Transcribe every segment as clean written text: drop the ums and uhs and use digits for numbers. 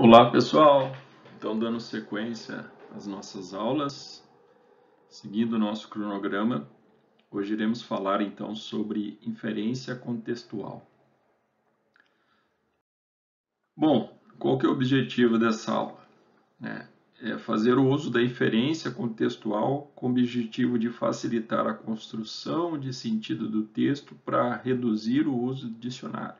Olá pessoal, então dando sequência às nossas aulas, seguindo o nosso cronograma, hoje iremos falar então sobre inferência contextual. Bom, qual que é o objetivo dessa aula? É fazer o uso da inferência contextual com o objetivo de facilitar a construção de sentido do texto para reduzir o uso do dicionário.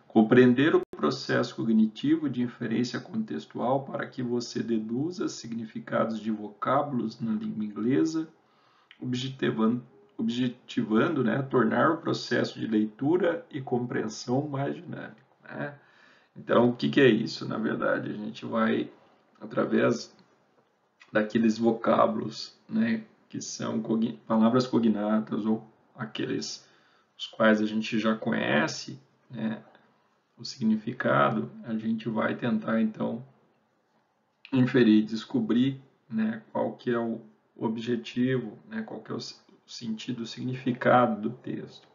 Compreender o processo cognitivo de inferência contextual para que você deduza significados de vocábulos na língua inglesa, objetivando tornar o processo de leitura e compreensão mais dinâmico. Então, o que é isso? Na verdade, a gente vai, através daqueles vocábulos que são palavras cognatas ou aqueles os quais a gente já conhece, o significado, a gente vai tentar então inferir, descobrir qual que é o objetivo, qual que é o sentido, o significado do texto.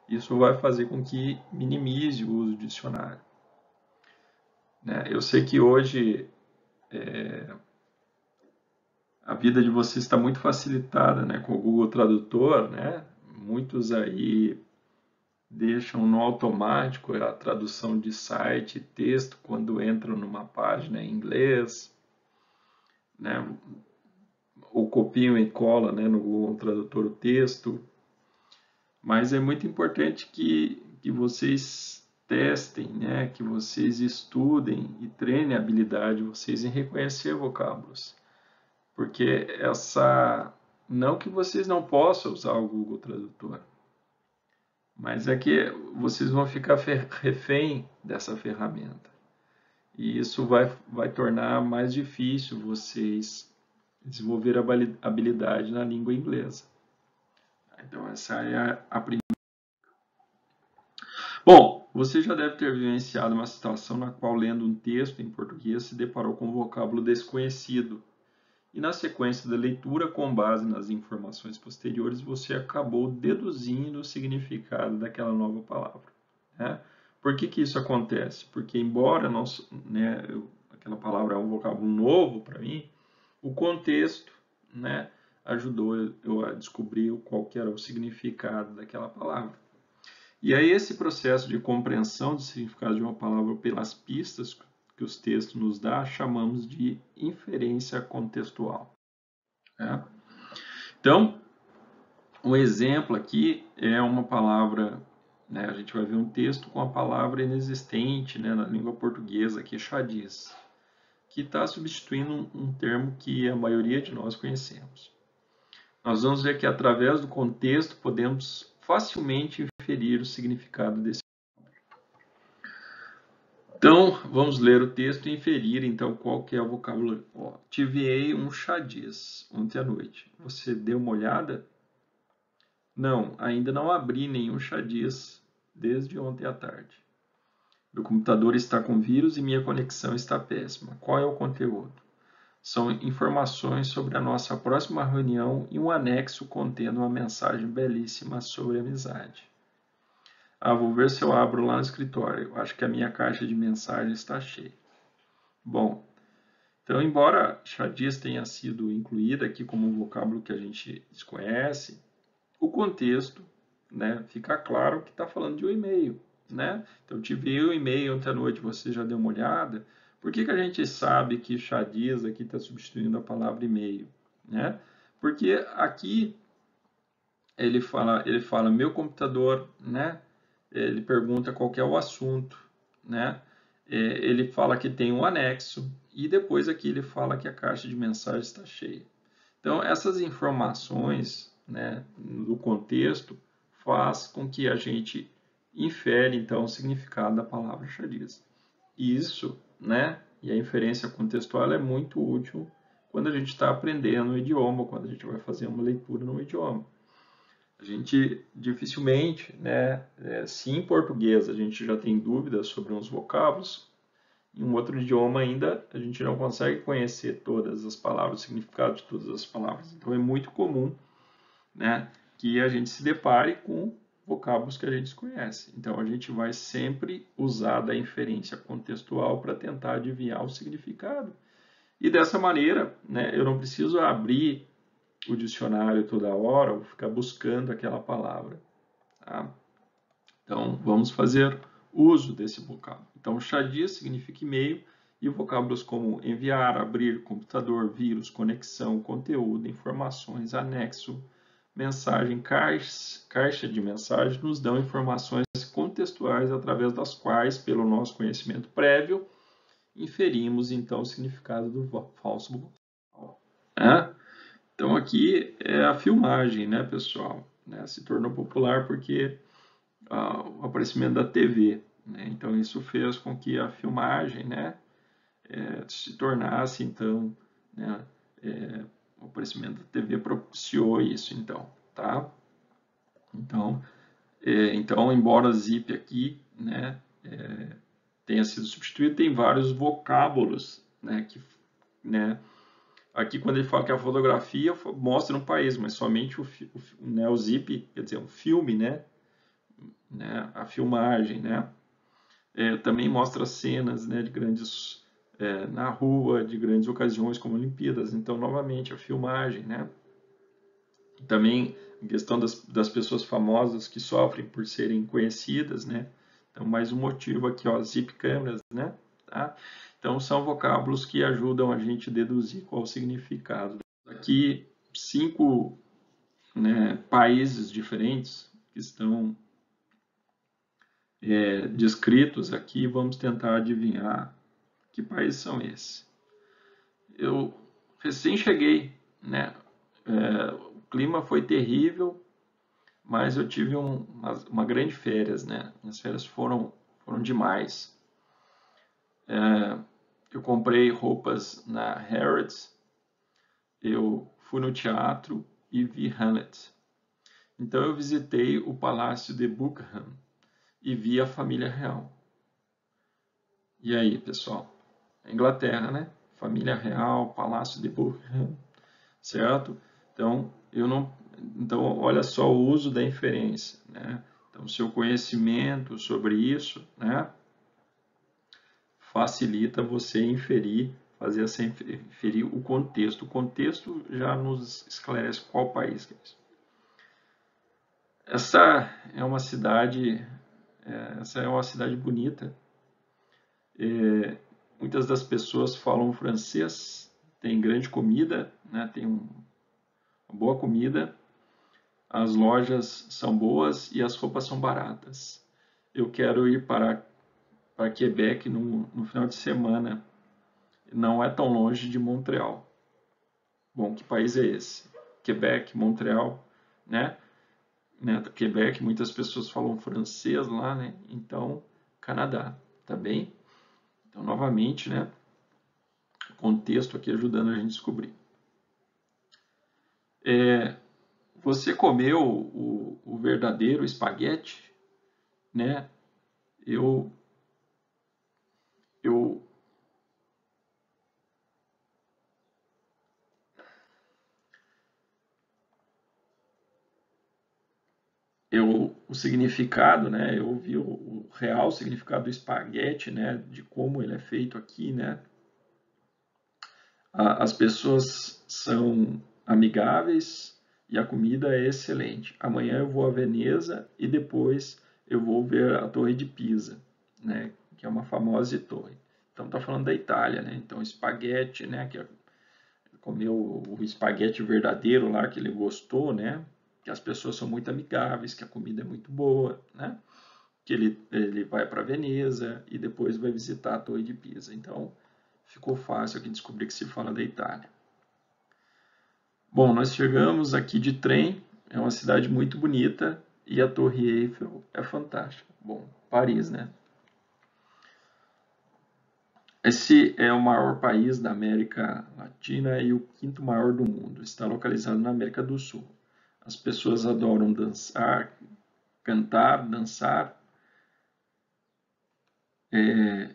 Isso vai fazer com que minimize o uso do dicionário. Eu sei que hoje a vida de vocês está muito facilitada com o Google Tradutor, muitos aí deixam no automático a tradução de site e texto quando entram numa página em inglês, ou copiam e colam no Google Tradutor o texto. Mas é muito importante que vocês testem, que vocês estudem e treinem a habilidade de vocês em reconhecer vocábulos. Porque não que vocês não possam usar o Google Tradutor, mas é que vocês vão ficar refém dessa ferramenta. E isso vai tornar mais difícil vocês desenvolver a habilidade na língua inglesa. Então, essa é a primeira. Bom, você já deve ter vivenciado uma situação na qual, lendo um texto em português, se deparou com um vocábulo desconhecido. E na sequência da leitura, com base nas informações posteriores, você acabou deduzindo o significado daquela nova palavra. Por que isso acontece? Porque, embora aquela palavra é um vocábulo novo para mim, o contexto ajudou eu a descobrir qual que era o significado daquela palavra. E aí esse processo de compreensão do significado de uma palavra pelas pistas que os textos nos dão, chamamos de inferência contextual. Então, um exemplo aqui é uma palavra, a gente vai ver um texto com a palavra inexistente na língua portuguesa, que é xadrez, que está substituindo um termo que a maioria de nós conhecemos. Nós vamos ver que através do contexto podemos facilmente inferir o significado desse. Então, vamos ler o texto e inferir, então, qual que é o vocábulo. Tive um xadrez ontem à noite. Você deu uma olhada? Não, ainda não abri nenhum xadrez desde ontem à tarde. Meu computador está com vírus e minha conexão está péssima. Qual é o conteúdo? São informações sobre a nossa próxima reunião e um anexo contendo uma mensagem belíssima sobre amizade. Vou ver se eu abro lá no escritório. Eu acho que a minha caixa de mensagens está cheia. Bom, então, embora xadrez tenha sido incluída aqui como um vocábulo que a gente desconhece, o contexto fica claro que está falando de um e-mail. Então, tive um e-mail ontem à noite, você já deu uma olhada? Por que a gente sabe que xadrez aqui está substituindo a palavra e-mail? Porque aqui ele fala meu computador, ele pergunta qual que é o assunto, ele fala que tem um anexo e depois aqui ele fala que a caixa de mensagens está cheia. Então, essas informações do contexto faz com que a gente infere, então, o significado da palavra xadrez. Isso, e a inferência contextual é muito útil quando a gente está aprendendo um idioma, quando a gente vai fazer uma leitura no idioma. A gente dificilmente, se em português a gente já tem dúvidas sobre uns vocábulos, em um outro idioma ainda a gente não consegue conhecer todas as palavras, o significado de todas as palavras. Então é muito comum que a gente se depare com vocábulos que a gente conhece. Então, a gente vai sempre usar da inferência contextual para tentar adivinhar o significado. E dessa maneira, né, eu não preciso abrir o dicionário toda hora ou ficar buscando aquela palavra. Tá? Então, vamos fazer uso desse vocábulo. Então, chadia significa e-mail e vocábulos como enviar, abrir, computador, vírus, conexão, conteúdo, informações, anexo, mensagem, caixa de mensagem nos dão informações contextuais através das quais, pelo nosso conhecimento prévio, inferimos então o significado do falso vocábulo. Então aqui é a filmagem, né, pessoal? Se tornou popular porque o aparecimento da TV, né? Então isso fez com que a filmagem, né, se tornasse então, né, o aparecimento da TV propiciou isso, então, tá? Então, embora zip aqui, né, tenha sido substituído, tem vários vocábulos, né, né, aqui quando ele fala que a fotografia mostra um país, mas somente né, o zip, quer dizer, um filme, né, a filmagem, né, também mostra cenas, né, de grandes na rua, de grandes ocasiões como Olimpíadas. Então, novamente, a filmagem, né, também a questão das pessoas famosas que sofrem por serem conhecidas, né? Então, mais um motivo aqui, ó, zip câmeras, né? Tá? Então, são vocábulos que ajudam a gente a deduzir qual o significado. Aqui, 5 né, países diferentes que estão descritos aqui. Vamos tentar adivinhar que países são esses. Eu recém cheguei, né? O clima foi terrível, mas eu tive uma grande férias, né? Minhas férias foram demais. Eu comprei roupas na Harrods, eu fui no teatro e vi Hamlet. Então eu visitei o Palácio de Buckingham e vi a família real. E aí, pessoal? Inglaterra, né? Família real, Palácio de Buckingham, certo? Então, então, olha só o uso da inferência, né? Então, seu conhecimento sobre isso, né, facilita você inferir, inferir o contexto. O contexto já nos esclarece qual país que é isso. Essa é uma cidade bonita. Muitas das pessoas falam francês, tem grande comida, né? Tem uma boa comida. As lojas são boas e as roupas são baratas. Eu quero ir para Quebec no final de semana. Não é tão longe de Montreal. Bom, que país é esse? Quebec, Montreal, né? Quebec, muitas pessoas falam francês lá, né? Então, Canadá, tá bem? Então, novamente, né? Contexto aqui ajudando a gente a descobrir. Você comeu o verdadeiro espaguete, né? Eu o significado, né? Eu vi o real significado do espaguete, né? De como ele é feito aqui, né? As pessoas são amigáveis e a comida é excelente. Amanhã eu vou a Veneza e depois eu vou ver a Torre de Pisa, né? Que é uma famosa torre. Então tá falando da Itália, né? Então espaguete, né? Que comeu o espaguete verdadeiro lá que ele gostou, né? Que as pessoas são muito amigáveis, que a comida é muito boa, né? Que ele vai para Veneza e depois vai visitar a Torre de Pisa. Então, ficou fácil aqui descobrir que se fala da Itália. Bom, nós chegamos aqui de trem, é uma cidade muito bonita e a Torre Eiffel é fantástica. Bom, Paris, né? Esse é o maior país da América Latina e o quinto maior do mundo. Está localizado na América do Sul. As pessoas adoram dançar, cantar, dançar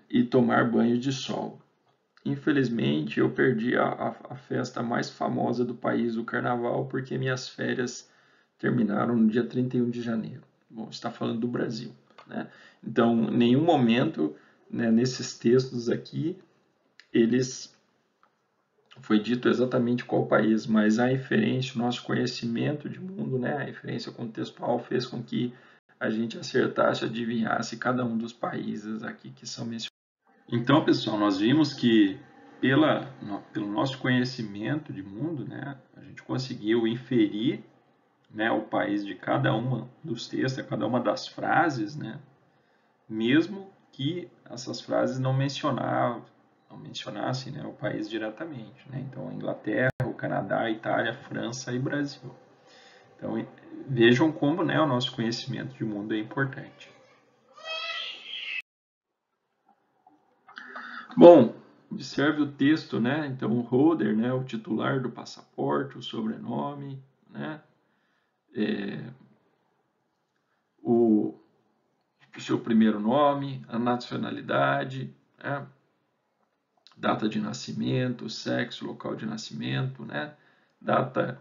e tomar banho de sol. Infelizmente, eu perdi a festa mais famosa do país, o Carnaval, porque minhas férias terminaram no dia 31 de janeiro. Bom, está falando do Brasil, né? Então, em nenhum momento, né, nesses textos aqui, eles foi dito exatamente qual país, mas a referência, o nosso conhecimento de mundo, né, a referência contextual fez com que a gente acertasse, adivinhasse cada um dos países aqui que são mencionados. Então, pessoal, nós vimos que pelo nosso conhecimento de mundo, né, a gente conseguiu inferir, né, o país de cada uma dos textos, cada uma das frases, né, mesmo que essas frases não mencionassem, né, o país diretamente, né? Então, a Inglaterra, o Canadá, a Itália, a França e Brasil. Então, vejam como, né, o nosso conhecimento de mundo é importante. Bom, observe o texto, né? Então, o holder, né, o titular do passaporte, o sobrenome, né? O seu primeiro nome, a nacionalidade, né? Data de nascimento, sexo, local de nascimento, né? Data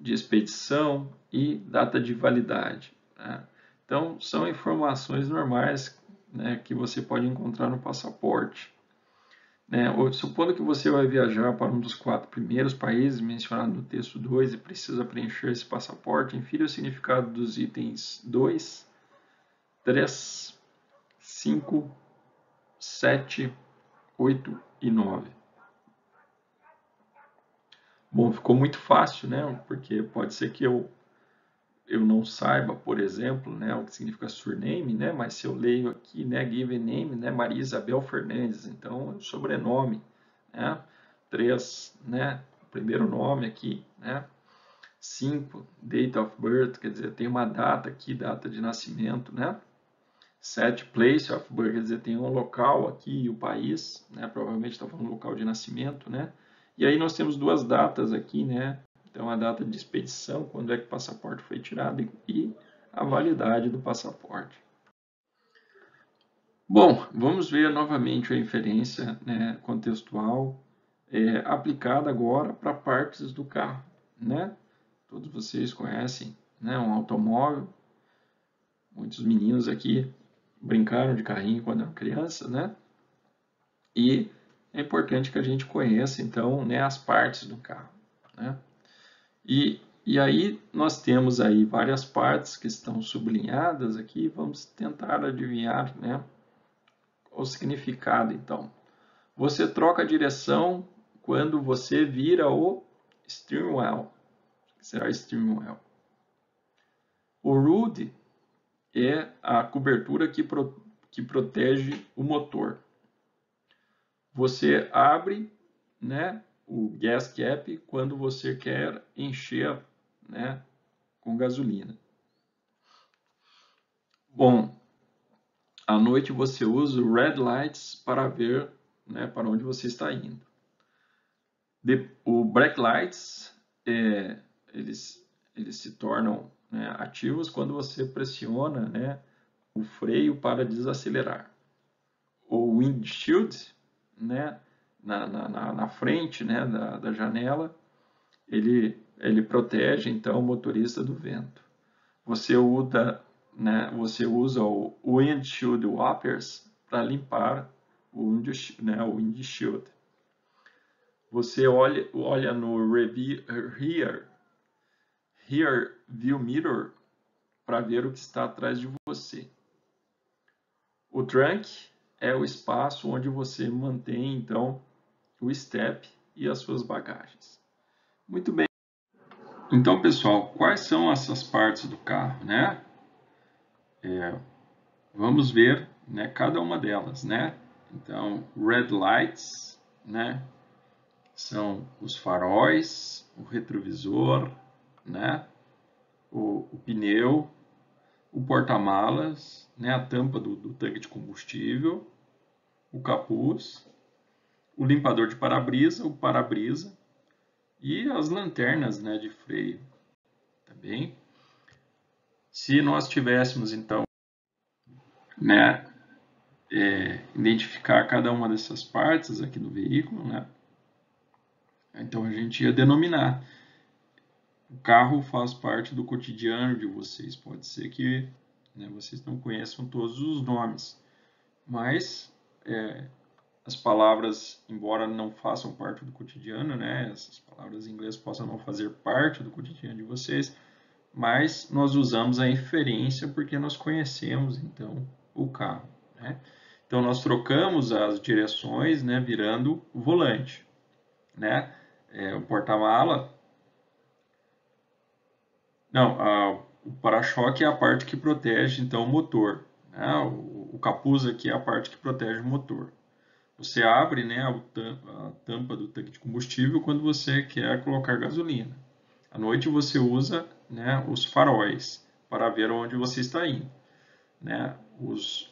de expedição e data de validade, né? Então, são informações normais, né, que você pode encontrar no passaporte, né? Supondo que você vai viajar para um dos 4 primeiros países mencionados no texto 2 e precisa preencher esse passaporte, infira o significado dos itens 2, 3, 5, 7, 8 e 9. Bom, ficou muito fácil, né? Porque pode ser que eu não saiba, por exemplo, né, o que significa surname, né? Mas se eu leio aqui, né, given name, né, Maria Isabel Fernandes, então é o sobrenome, né? 3, né, o primeiro nome aqui, né? 5, date of birth, quer dizer, tem uma data aqui, data de nascimento, né? 7, place of birth, quer dizer, tem um local aqui e o país, né? Provavelmente está falando local de nascimento, né? E aí nós temos duas datas aqui, né? Então, a data de expedição, quando é que o passaporte foi tirado e a validade do passaporte. Bom, vamos ver novamente a inferência, né, contextual aplicada agora para partes do carro, né? Todos vocês conhecem, né, um automóvel. Muitos meninos aqui brincaram de carrinho quando eram crianças, né? E é importante que a gente conheça, então, né, as partes do carro, né? E aí nós temos aí várias partes que estão sublinhadas aqui, vamos tentar adivinhar, né, o significado, então. Você troca a direção quando você vira o steering wheel. O que será steering wheel? O hood é a cobertura que protege o motor. Você abre, né, o gas cap quando você quer encher, né, com gasolina. Bom, à noite você usa o red lights para ver, né, para onde você está indo. O brake lights, eles se tornam, né, ativos quando você pressiona, né, o freio para desacelerar. O windshield, né, na frente, né, da janela, ele protege então o motorista do vento. Você usa o windshield wipers para limpar o windshield. Você olha no rear view mirror para ver o que está atrás de você. O trunk é o espaço onde você mantém então o step e as suas bagagens. Muito bem. Então, pessoal, quais são essas partes do carro, né? Vamos ver, né, cada uma delas, né? Então, red lights, né? São os faróis, o retrovisor, né? O pneu, o porta-malas, né? A tampa do tanque de combustível, o capuz, o limpador de para-brisa, o para-brisa e as lanternas, né, de freio, tá bem? Se nós tivéssemos, então, né, identificar cada uma dessas partes aqui do veículo, né? Então a gente ia denominar. O carro faz parte do cotidiano de vocês. Pode ser que, né, vocês não conheçam todos os nomes, mas as palavras, embora não façam parte do cotidiano, né, essas palavras em inglês possam não fazer parte do cotidiano de vocês, mas nós usamos a inferência porque nós conhecemos, então, o carro, né? Então, nós trocamos as direções, né, virando o volante, né? O porta-mala... Não, o para-choque é a parte que protege, então, o motor, né? O capuz aqui é a parte que protege o motor. Você abre, né, a tampa do tanque de combustível quando você quer colocar gasolina. À noite você usa, né, os faróis para ver onde você está indo, né? Os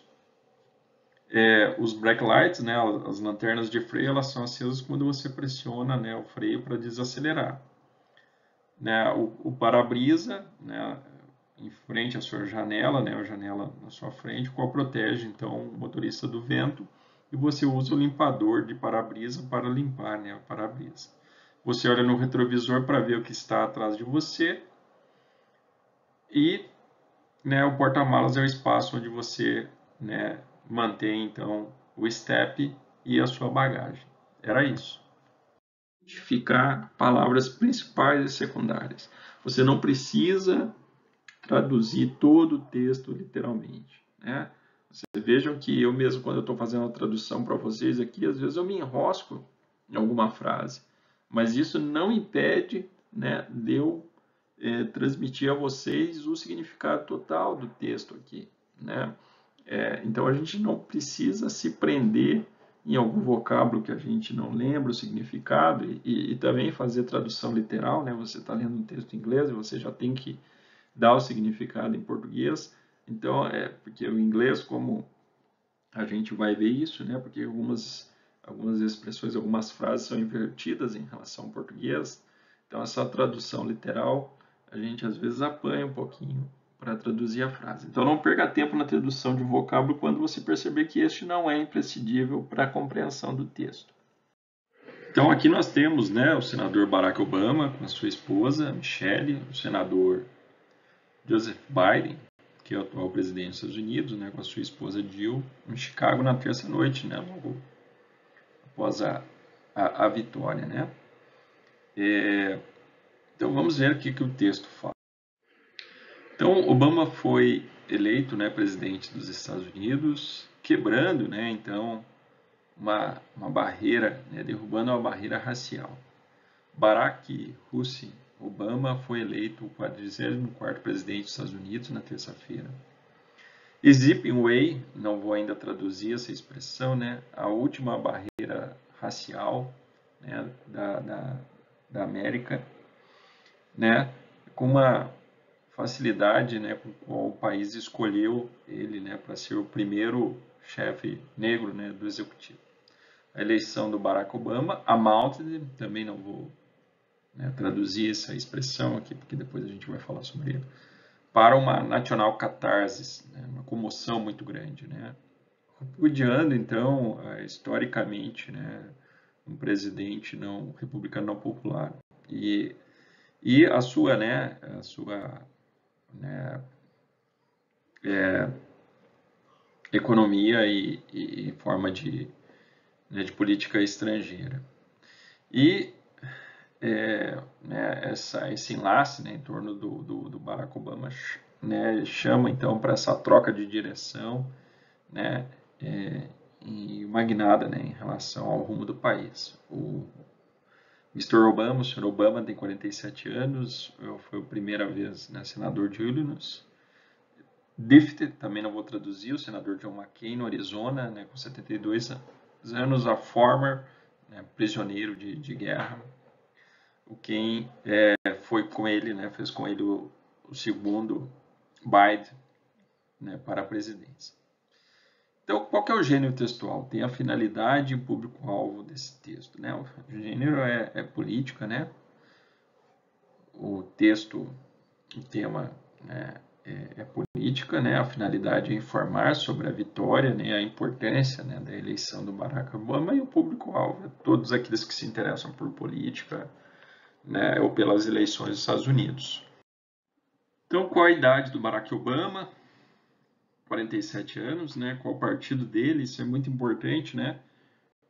brake lights, né, as lanternas de freio, elas são acesas quando você pressiona, né, o freio para desacelerar. Né, o para-brisa, né, em frente à sua janela, né, a janela na sua frente, qual protege então o motorista do vento, e você usa o limpador de para-brisa para limpar, né, o para-brisa. Você olha no retrovisor para ver o que está atrás de você e, né, o porta-malas é o espaço onde você, né, mantém então o step e a sua bagagem. Era isso. Identificar palavras principais e secundárias. Você não precisa traduzir todo o texto literalmente, né? Vocês vejam que eu mesmo, quando eu estou fazendo a tradução para vocês aqui, às vezes eu me enrosco em alguma frase, mas isso não impede, né, de eu transmitir a vocês o significado total do texto aqui, né? Então a gente não precisa se prender em algum vocábulo que a gente não lembra o significado e também fazer tradução literal, né? Você está lendo um texto em inglês e você já tem que dar o significado em português. Então, porque o inglês, como a gente vai ver isso, né? Porque algumas expressões, algumas frases são invertidas em relação ao português. Então, essa tradução literal, a gente às vezes apanha um pouquinho para traduzir a frase. Então, não perca tempo na tradução de um vocábulo quando você perceber que este não é imprescindível para a compreensão do texto. Então, aqui nós temos, né, o senador Barack Obama com a sua esposa, Michelle, o senador Joseph Biden, que é o atual presidente dos Estados Unidos, né, com a sua esposa Jill, em Chicago na terça-noite, né, logo após a vitória, né? Então vamos ver o que o texto fala. Então Obama foi eleito, né, presidente dos Estados Unidos, quebrando, né, então uma barreira, né, derrubando uma barreira racial. Barack Hussein Obama foi eleito o 44º presidente dos Estados Unidos na terça-feira. Zipping Way, não vou ainda traduzir essa expressão, né, a última barreira racial, né, da América, né, com uma facilidade, né, com qual o país escolheu ele, né, para ser o primeiro chefe negro, né, do executivo. A eleição do Barack Obama, amounted, também não vou, né, traduzir essa expressão aqui, porque depois a gente vai falar sobre ele, para uma nacional catarse, né, uma comoção muito grande, né, repudiando, então, historicamente, né, um presidente não republicano não popular e a sua, né, economia e forma de, né, de política estrangeira. E né, esse enlace, né, em torno do Barack Obama, né, chama então para essa troca de direção, né, e uma guinada, né, em relação ao rumo do país. O Mr. Obama, o Sr. Obama tem 47 anos, foi a primeira vez, né, senador de Illinois. Difted, também não vou traduzir, o senador John McCain, no Arizona, né, com 72 anos, a former, né, prisioneiro de guerra. O quem foi com ele, né, fez com ele o segundo Biden, né, para a presidência. Então, qual que é o gênero textual? Tem a finalidade e o público-alvo desse texto, né? O gênero é política, né? O texto, o tema, né, é política, né? A finalidade é informar sobre a vitória, né, a importância, né, da eleição do Barack Obama, e o público-alvo é todos aqueles que se interessam por política, né, ou pelas eleições dos Estados Unidos. Então, qual a idade do Barack Obama? 47 anos, né? Qual o partido dele? Isso é muito importante, né?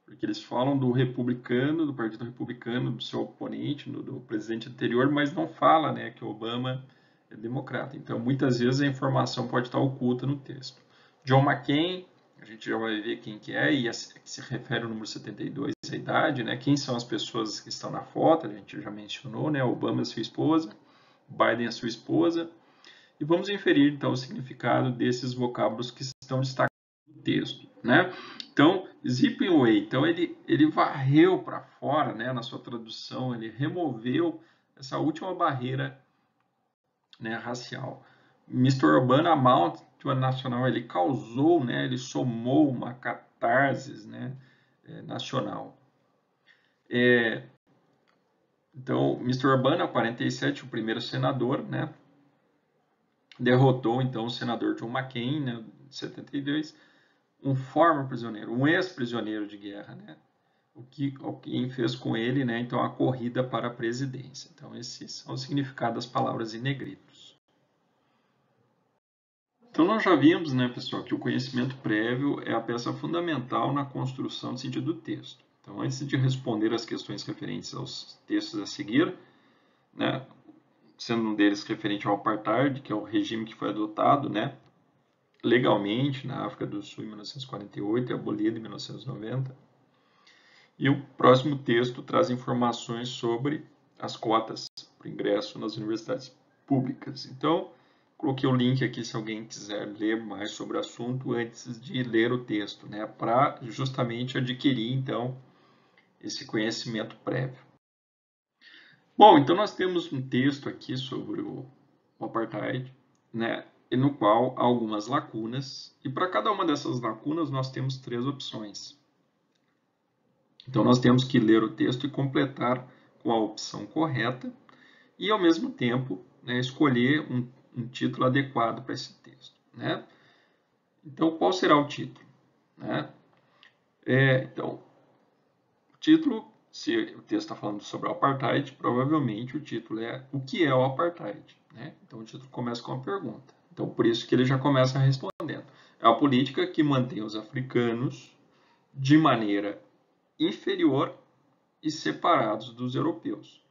Porque eles falam do republicano, do Partido Republicano, do seu oponente, do presidente anterior, mas não fala, né, que o Obama é democrata. Então, muitas vezes a informação pode estar oculta no texto. John McCain, a gente já vai ver quem que é, e se refere ao número 72, a idade, né? Quem são as pessoas que estão na foto, a gente já mencionou, né? Obama é sua esposa, Biden é sua esposa. E vamos inferir, então, o significado desses vocábulos que estão destacados no texto, né? Então, zipping away, então ele varreu para fora, né, na sua tradução, ele removeu essa última barreira, né, racial. Mr. Urbana amount to a nacional, ele causou, né, ele somou uma catarse, né, nacional. Então, Mr. Urbana, 47, o primeiro senador, né, derrotou então o senador John McCain, né, de 72, um former prisioneiro, um ex-prisioneiro de guerra, né? O que fez com ele, né? Então a corrida para a presidência. Então esses são os significados das palavras em negritos. Então nós já vimos, né, pessoal, que o conhecimento prévio é a peça fundamental na construção do sentido do texto. Então antes de responder às questões referentes aos textos a seguir, né, sendo um deles referente ao apartheid, que é o regime que foi adotado, né, legalmente na África do Sul em 1948 e abolido em 1990. E o próximo texto traz informações sobre as cotas para ingresso nas universidades públicas. Então, coloquei o link aqui se alguém quiser ler mais sobre o assunto antes de ler o texto, né, para justamente adquirir, então, esse conhecimento prévio. Bom, então nós temos um texto aqui sobre o apartheid, né, no qual há algumas lacunas, e para cada uma dessas lacunas nós temos 3 opções. Então nós temos que ler o texto e completar com a opção correta e, ao mesmo tempo, né, escolher um título adequado para esse texto, né? Então, qual será o título, né? Então, o título, se o texto está falando sobre o apartheid, provavelmente o título é o que é o apartheid, né? Então, o título começa com uma pergunta. Então, por isso que ele já começa respondendo. É a política que mantém os africanos de maneira inferior e separados dos europeus.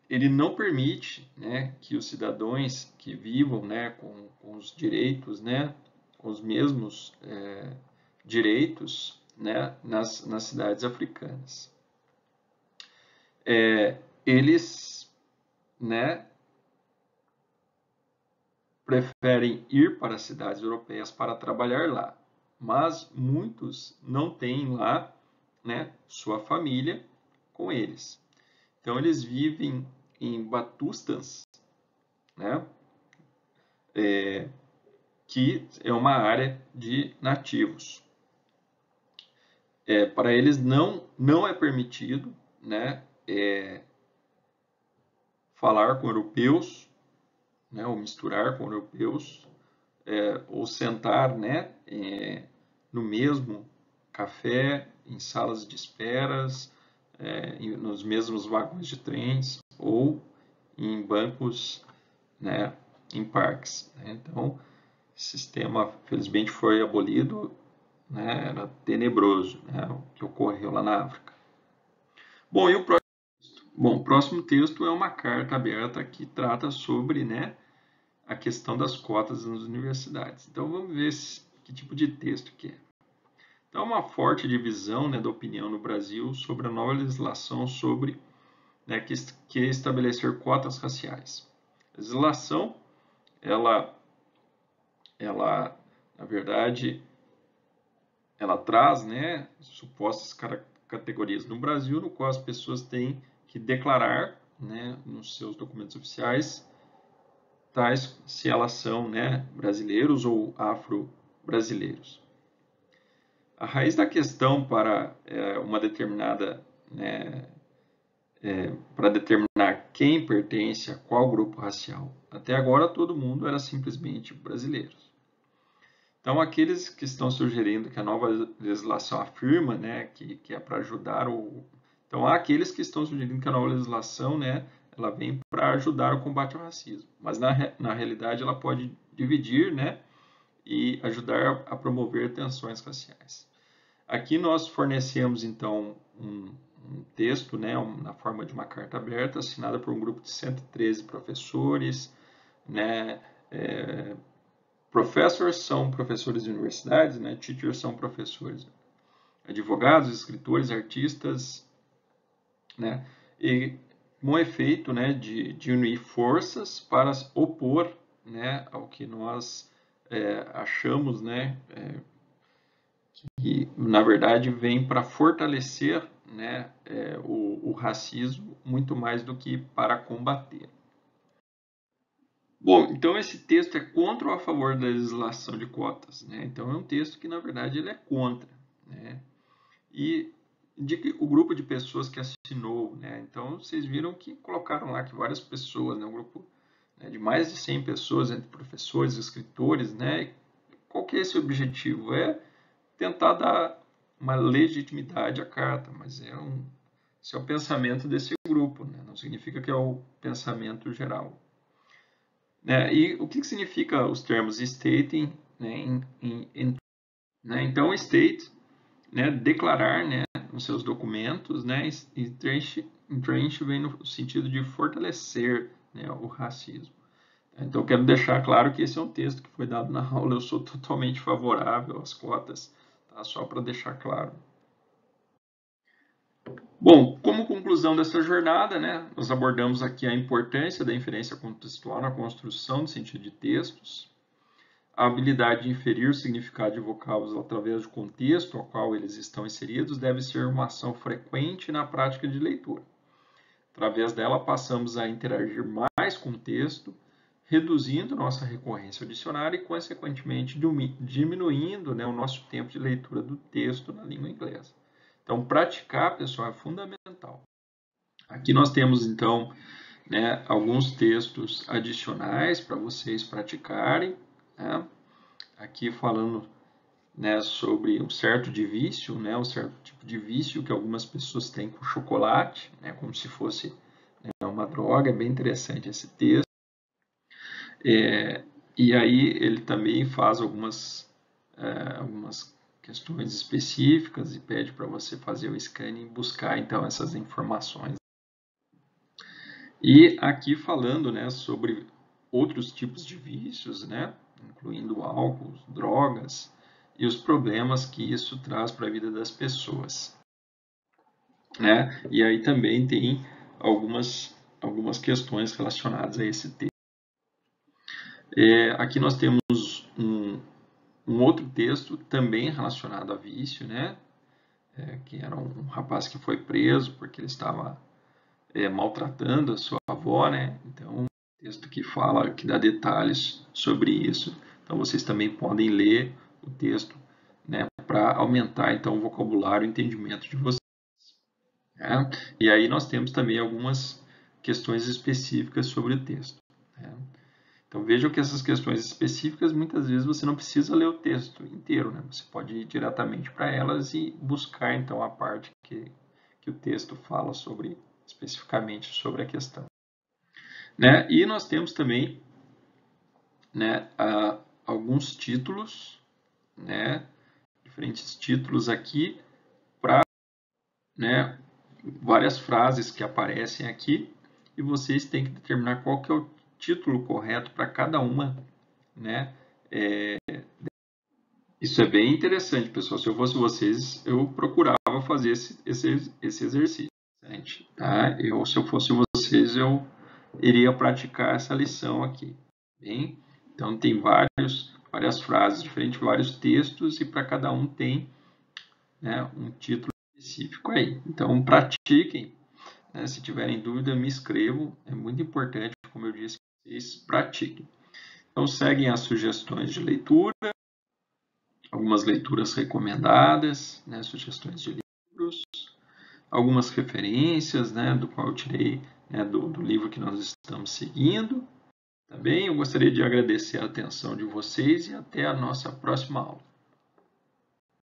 Ele não permite, né, que os cidadãos que vivam, né, com os direitos, né, com os mesmos direitos, né, nas cidades africanas. Eles, né, preferem ir para as cidades europeias para trabalhar lá, mas muitos não têm lá, né, sua família com eles. Então eles vivem em Batustans, né, que é uma área de nativos. Para eles não é permitido, né, falar com europeus, né, ou misturar com europeus, ou sentar, né, no mesmo café, em salas de esperas, nos mesmos vagões de trens ou em bancos, né, em parques, né? Então, o sistema, felizmente, foi abolido, né? Era tenebroso, né, o que ocorreu lá na África. Bom, e o próximo texto é uma carta aberta que trata sobre, né, a questão das cotas nas universidades. Então, vamos ver que tipo de texto que é. Então, há uma forte divisão, né, da opinião no Brasil sobre a nova legislação sobre, né, que estabelecer cotas raciais. A legislação, ela na verdade, ela traz, né, supostas categorias no Brasil, no qual as pessoas têm que declarar, né, nos seus documentos oficiais, tais se elas são, né, brasileiros ou afro-brasileiros. A raiz da questão para uma determinada, né, para determinar quem pertence a qual grupo racial. Até agora todo mundo era simplesmente brasileiros. Então aqueles que estão sugerindo que a nova legislação afirma, né, que é para ajudar Então, há aqueles que estão sugerindo que a nova legislação, né, ela vem para ajudar o combate ao racismo, mas na realidade ela pode dividir, né, e ajudar a promover tensões raciais. Aqui nós fornecemos, então, um texto, né, na forma de uma carta aberta, assinada por um grupo de 113 professores, né, professors são professores de universidades, né, teachers são professores, advogados, escritores, artistas, né, e com efeito, né, de unir forças para opor, né, ao que nós achamos, né, que na verdade vem para fortalecer, né, o racismo muito mais do que para combater. Bom, então esse texto é contra ou a favor da legislação de cotas, né? Então é um texto que na verdade ele é contra, né? E o grupo de pessoas que assinou, né? Então vocês viram que colocaram lá que várias pessoas, né, um grupo, né, de mais de 100 pessoas, entre professores, escritores, né? Qual que é esse objetivo? É tentar dar uma legitimidade à carta, mas esse é o pensamento desse grupo, né? Não significa que é o pensamento geral. Né? E o que significa os termos stating, né, né? Então, state, né, declarar, né, nos seus documentos, né, entrench vem no sentido de fortalecer, né, o racismo. Então, eu quero deixar claro que esse é um texto que foi dado na aula, eu sou totalmente favorável às cotas, tá? Só para deixar claro. Bom, como conclusão dessa jornada, né, nós abordamos aqui a importância da inferência contextual na construção do sentido de textos, a habilidade de inferir o significado de vocábulos através do contexto ao qual eles estão inseridos deve ser uma ação frequente na prática de leitura. Através dela, passamos a interagir mais com o texto, reduzindo nossa recorrência ao dicionário e, consequentemente, diminuindo, né, o nosso tempo de leitura do texto na língua inglesa. Então, praticar, pessoal, é fundamental. Aqui nós temos, então, né, alguns textos adicionais para vocês praticarem, né? Aqui falando, né, sobre um certo de vício, né, um certo tipo de vício que algumas pessoas têm com chocolate, né, como se fosse, né, uma droga. É bem interessante esse texto. E aí ele também faz algumas questões específicas e pede para você fazer o scanning e buscar então essas informações. E aqui falando, né, sobre outros tipos de vícios, né, incluindo álcool, drogas e os problemas que isso traz para a vida das pessoas, né? E aí também tem algumas questões relacionadas a esse tema. Aqui nós temos um outro texto também relacionado a vício, né? Que era um rapaz que foi preso porque ele estava maltratando a sua avó, né? Então, texto que fala, que dá detalhes sobre isso. Então, vocês também podem ler o texto, né, para aumentar então o vocabulário e o entendimento de vocês. Né? E aí nós temos também algumas questões específicas sobre o texto. Né? Então, vejam que essas questões específicas, muitas vezes você não precisa ler o texto inteiro, né? Você pode ir diretamente para elas e buscar, então, a parte que o texto fala sobre, especificamente sobre a questão. Né? E nós temos também, né, alguns títulos, né, diferentes títulos aqui, para, né, várias frases que aparecem aqui, e vocês têm que determinar qual que é o título correto para cada uma, né? Isso é bem interessante, pessoal. Se eu fosse vocês, eu procurava fazer esse exercício. Tá? Se eu fosse vocês, eu iria praticar essa lição aqui. Bem? Então, tem várias frases diferentes, vários textos, e para cada um tem, né, um título específico aí. Então, pratiquem. Né? Se tiverem dúvida, me escrevam. É muito importante, como eu disse, que vocês pratiquem. Então, seguem as sugestões de leitura, algumas leituras recomendadas, né, sugestões de livros, algumas referências, né, do qual eu tirei, né, do livro que nós estamos seguindo. Tá bem? Eu gostaria de agradecer a atenção de vocês e até a nossa próxima aula.